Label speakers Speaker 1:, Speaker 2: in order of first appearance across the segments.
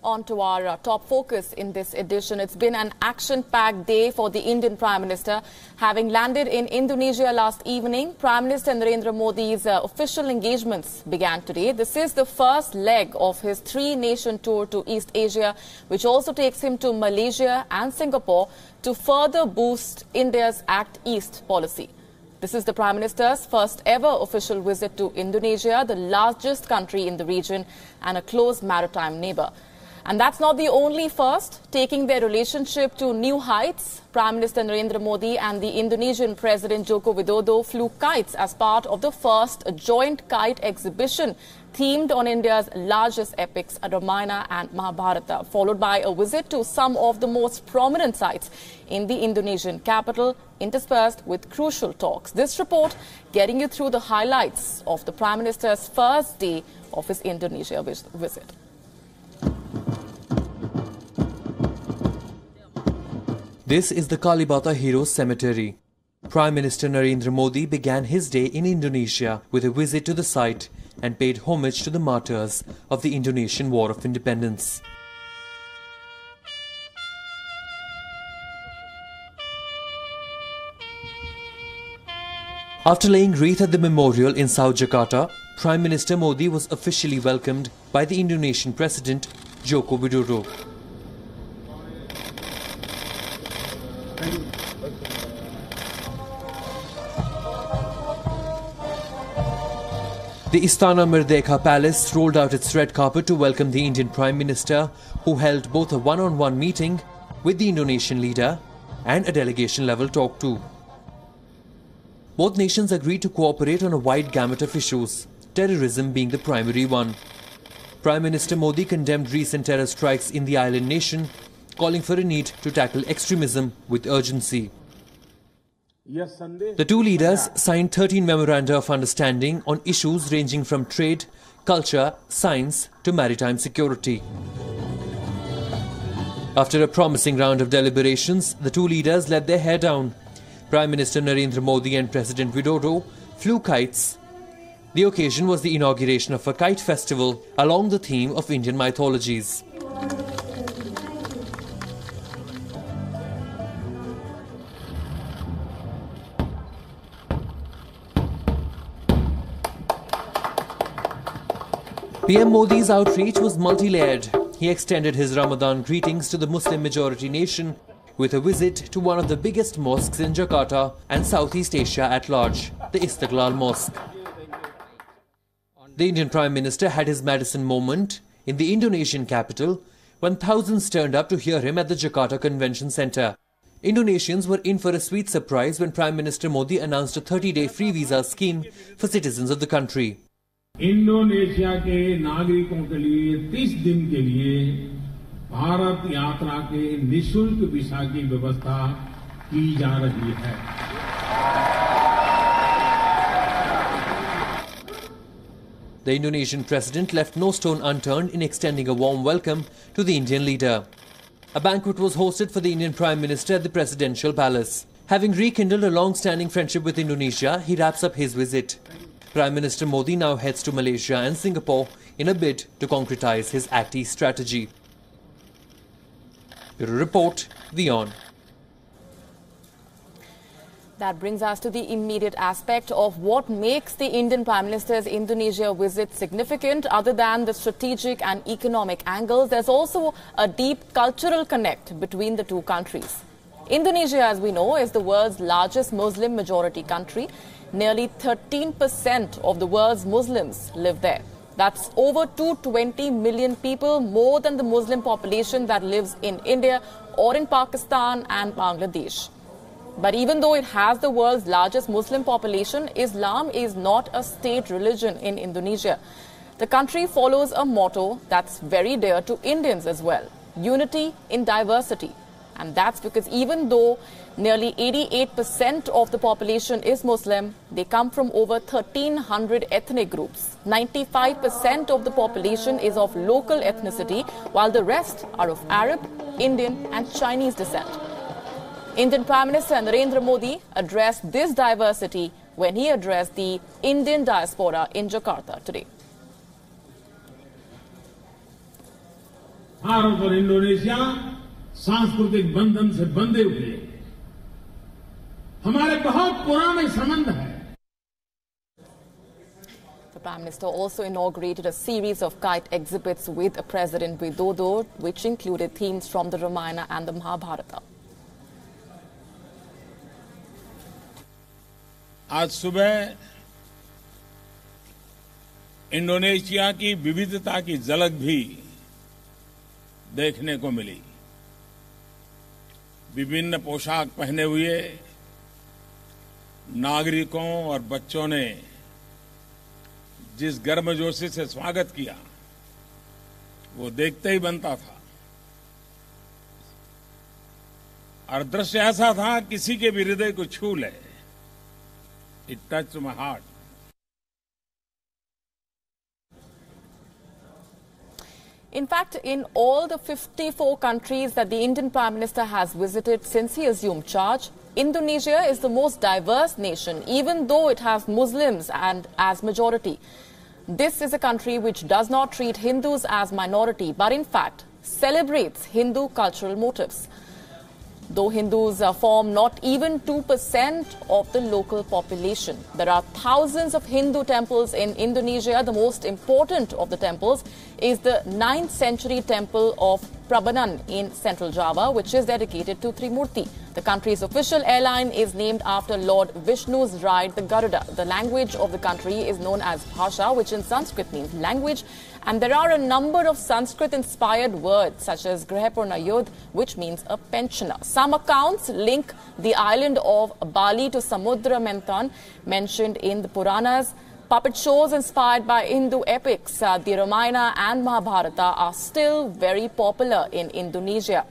Speaker 1: on to our top focus in this edition. It's been an action-packed day for the Indian Prime Minister. Having landed in Indonesia last evening, Prime Minister Narendra Modi's official engagements began today. This is the first leg of his three-nation tour to East Asia, which also takes him to Malaysia and Singapore to further boost India's Act East policy. This is the Prime Minister's first ever official visit to Indonesia, the largest country in the region and a close maritime neighbour. And that's not the only first. Taking their relationship to new heights, Prime Minister Narendra Modi and the Indonesian President Joko Widodo flew kites as part of the first joint kite exhibition themed on India's largest epics, Ramayana and Mahabharata, followed by a visit to some of the most prominent sites in the Indonesian capital, interspersed with crucial talks. This report getting you through the highlights of the Prime Minister's first day of his Indonesia visit.
Speaker 2: This is the Kalibata Heroes Cemetery. Prime Minister Narendra Modi began his day in Indonesia with a visit to the site and paid homage to the martyrs of the Indonesian War of Independence. After laying wreath at the memorial in South Jakarta, Prime Minister Modi was officially welcomed by the Indonesian President Joko Widodo. The Istana Merdeka Palace rolled out its red carpet to welcome the Indian Prime Minister, who held both a one-on-one meeting with the Indonesian leader and a delegation-level talk too. Both nations agreed to cooperate on a wide gamut of issues, terrorism being the primary one. Prime Minister Modi condemned recent terror strikes in the island nation, calling for a need to tackle extremism with urgency. The two leaders signed 13 memoranda of understanding on issues ranging from trade, culture, science to maritime security. After a promising round of deliberations, the two leaders let their hair down. Prime Minister Narendra Modi and President Widodo flew kites. The occasion was the inauguration of a kite festival along the theme of Indian mythologies. PM Modi's outreach was multi-layered. He extended his Ramadan greetings to the Muslim-majority nation with a visit to one of the biggest mosques in Jakarta and Southeast Asia at large, the Istiqlal Mosque. The Indian Prime Minister had his Madison moment in the Indonesian capital when thousands turned up to hear him at the Jakarta Convention Centre. Indonesians were in for a sweet surprise when Prime Minister Modi announced a 30-day free visa scheme for citizens of the country.
Speaker 3: Indonesia के नागरिकों के लिए 30 दिन के लिए भारत यात्रा के निःशुल्क वीजा की व्यवस्था की जा रही है.
Speaker 2: The Indonesian president left no stone unturned in extending a warm welcome to the Indian leader. A banquet was hosted for the Indian Prime Minister at the Presidential Palace. Having rekindled a long-standing friendship with Indonesia, he wraps up his visit. Prime Minister Modi now heads to Malaysia and Singapore in a bid to concretize his Act East strategy. Bureau Report, WION.
Speaker 1: That brings us to the immediate aspect of what makes the Indian Prime Minister's Indonesia visit significant. Other than the strategic and economic angles, there's also a deep cultural connect between the two countries. Indonesia, as we know, is the world's largest Muslim majority country. Nearly 13% of the world's Muslims live there. That's over 220 million people, more than the Muslim population that lives in India or in Pakistan and Bangladesh. But even though it has the world's largest Muslim population, Islam is not a state religion in Indonesia. The country follows a motto that's very dear to Indians as well: unity in diversity. And that's because even though nearly 88% of the population is Muslim, they come from over 1,300 ethnic groups. 95% of the population is of local ethnicity, while the rest are of Arab, Indian and Chinese descent. Indian Prime Minister Narendra Modi addressed this diversity when he addressed the Indian diaspora in Jakarta today.
Speaker 3: Bharat और Indonesia सांस्कृतिक बंधन से बंधे हुए हमारे बहुत पुराने संबंध हैं.
Speaker 1: The Prime Minister also inaugurated a series of kite exhibits with President Widodo, which included themes from the Ramayana and the Mahabharata.
Speaker 3: आज सुबह इंडोनेशिया की विविधता की झलक भी देखने को मिली. विभिन्न पोशाक पहने हुए नागरिकों और बच्चों ने जिस गर्मजोशी से स्वागत किया वो देखते ही बनता था. और दृश्य ऐसा था किसी के भी हृदय को छू ले. It touched my heart.
Speaker 1: In fact, in all the 54 countries that the Indian Prime Minister has visited since he assumed charge, Indonesia is the most diverse nation, even though it has Muslims and as majority. This is a country which does not treat Hindus as minority, but in fact celebrates Hindu cultural motifs. Though Hindus form not even 2% of the local population. There are thousands of Hindu temples in Indonesia. The most important of the temples is the 9th century temple of Prambanan in central Java, which is dedicated to Trimurti. The country's official airline is named after Lord Vishnu's ride, the Garuda. The language of the country is known as Bhasha, which in Sanskrit means language. And there are a number of Sanskrit-inspired words, such as Grihapurnayod, which means a pensioner. Some accounts link the island of Bali to Samudra Manthan, mentioned in the Puranas. Puppet shows inspired by Hindu epics, the Ramayana and Mahabharata, are still very popular in Indonesia.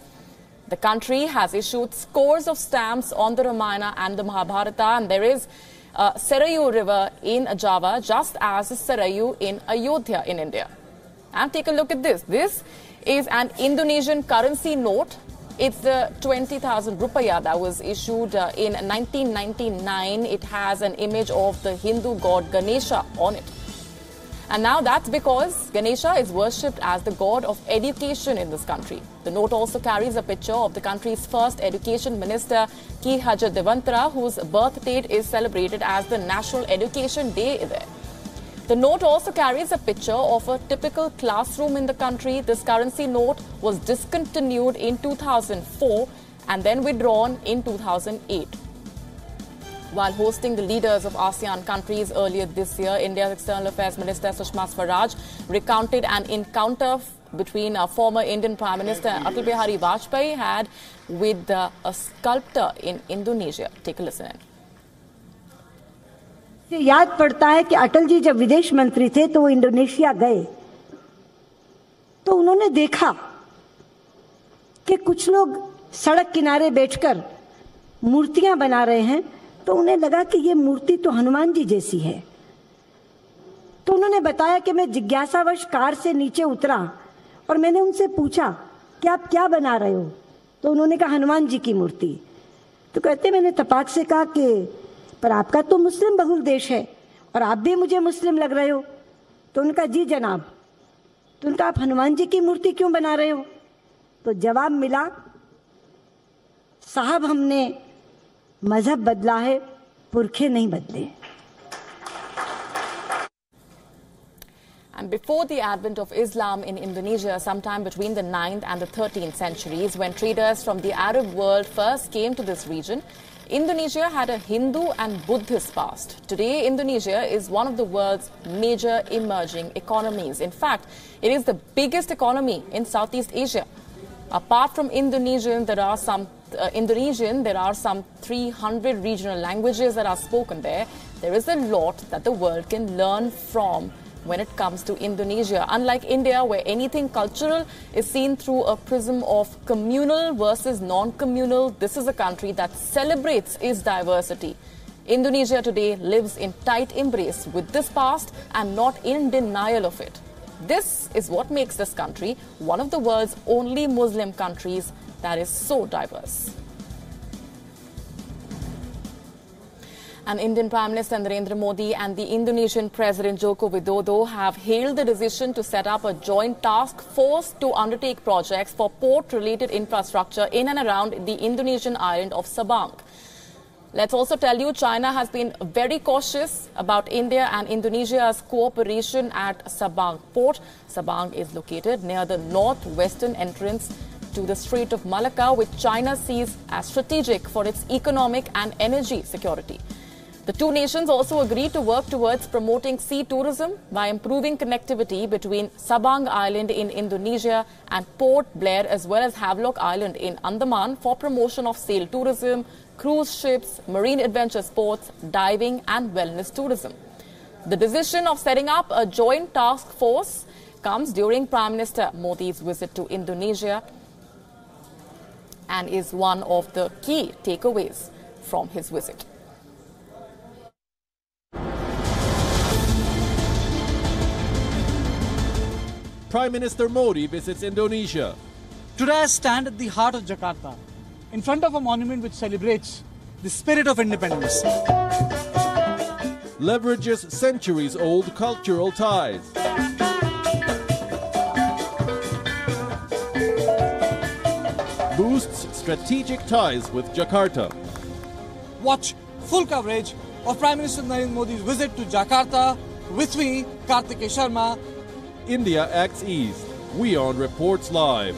Speaker 1: The country has issued scores of stamps on the Ramayana and the Mahabharata, and there is Sarayu River in Java, just as Sarayu in Ayodhya in India. And take a look at this. This is an Indonesian currency note. It's the 20,000 rupiah that was issued in 1999. It has an image of the Hindu god Ganesha on it. And now that's because Ganesha is worshipped as the god of education in this country. The note also carries a picture of the country's first education minister, Ki Hajar Devantara, whose birth date is celebrated as the National Education Day there. The note also carries a picture of a typical classroom in the country. This currency note was discontinued in 2004 and then withdrawn in 2008. While hosting the leaders of ASEAN countries earlier this year, India's External Affairs Minister Sushma Swaraj recounted an encounter between former Indian Prime Minister Atal Bihari Vajpayee had with a sculptor in Indonesia. Take a listen in.
Speaker 4: याद पड़ता है कि अटल जी जब विदेश मंत्री थे तो वो इंडोनेशिया गए तो उन्होंने देखा कि कुछ लोग सड़क किनारे बैठकर मूर्तियां बना रहे हैं, तो उन्हें लगा कि ये मूर्ति तो हनुमान जी जैसी है. तो उन्होंने बताया कि मैं जिज्ञासावश कार से नीचे उतरा और मैंने उनसे पूछा कि आप क्या बना रहे हो. तो उन्होंने कहा हनुमान जी की मूर्ति. तो कहते मैंने तपाक से कहा कि पर आपका तो मुस्लिम बहुल देश है और आप भी मुझे मुस्लिम लग रहे हो. तो उनका जी जनाब. तो उनका आप हनुमान जी की मूर्ति क्यों बना रहे हो. तो जवाब मिला, साहब हमने मजहब बदला है, पुरखे नहीं बदले.
Speaker 1: And before the advent of Islam in Indonesia, sometime between the 9th and the 13th centuries, when traders from the Arab world first came to this region, Indonesia had a Hindu and Buddhist past. Today, Indonesia is one of the world's major emerging economies. In fact, it is the biggest economy in Southeast Asia. Apart from Indonesian, there are some 300 regional languages that are spoken there. There is a lot that the world can learn from when it comes to Indonesia. Unlike India, where anything cultural is seen through a prism of communal versus non-communal, this is a country that celebrates its diversity. Indonesia today lives in tight embrace with this past and not in denial of it. This is what makes this country one of the world's only Muslim countries that is so diverse. And Indian Prime Minister Narendra Modi and the Indonesian President Joko Widodo have hailed the decision to set up a joint task force to undertake projects for port-related infrastructure in and around the Indonesian island of Sabang. Let's also tell you, China has been very cautious about India and Indonesia's cooperation at Sabang port. Sabang is located near the northwestern entrance to the Strait of Malacca, which China sees as strategic for its economic and energy security. The two nations also agreed to work towards promoting sea tourism by improving connectivity between Sabang Island in Indonesia and Port Blair, as well as Havelock Island in Andaman, for promotion of sail tourism, cruise ships, marine adventure sports, diving and wellness tourism. The decision of setting up a joint task force comes during Prime Minister Modi's visit to Indonesia and is one of the key takeaways from his visit.
Speaker 5: Prime Minister Modi visits Indonesia.
Speaker 6: Today I stand at the heart of Jakarta, in front of a monument which celebrates the spirit of independence.
Speaker 5: Leverages centuries-old cultural ties. Boosts strategic ties with Jakarta.
Speaker 6: Watch full coverage of Prime Minister Narendra Modi's visit to Jakarta with me, Kartikeya Sharma.
Speaker 5: India acts ease. WION reports live.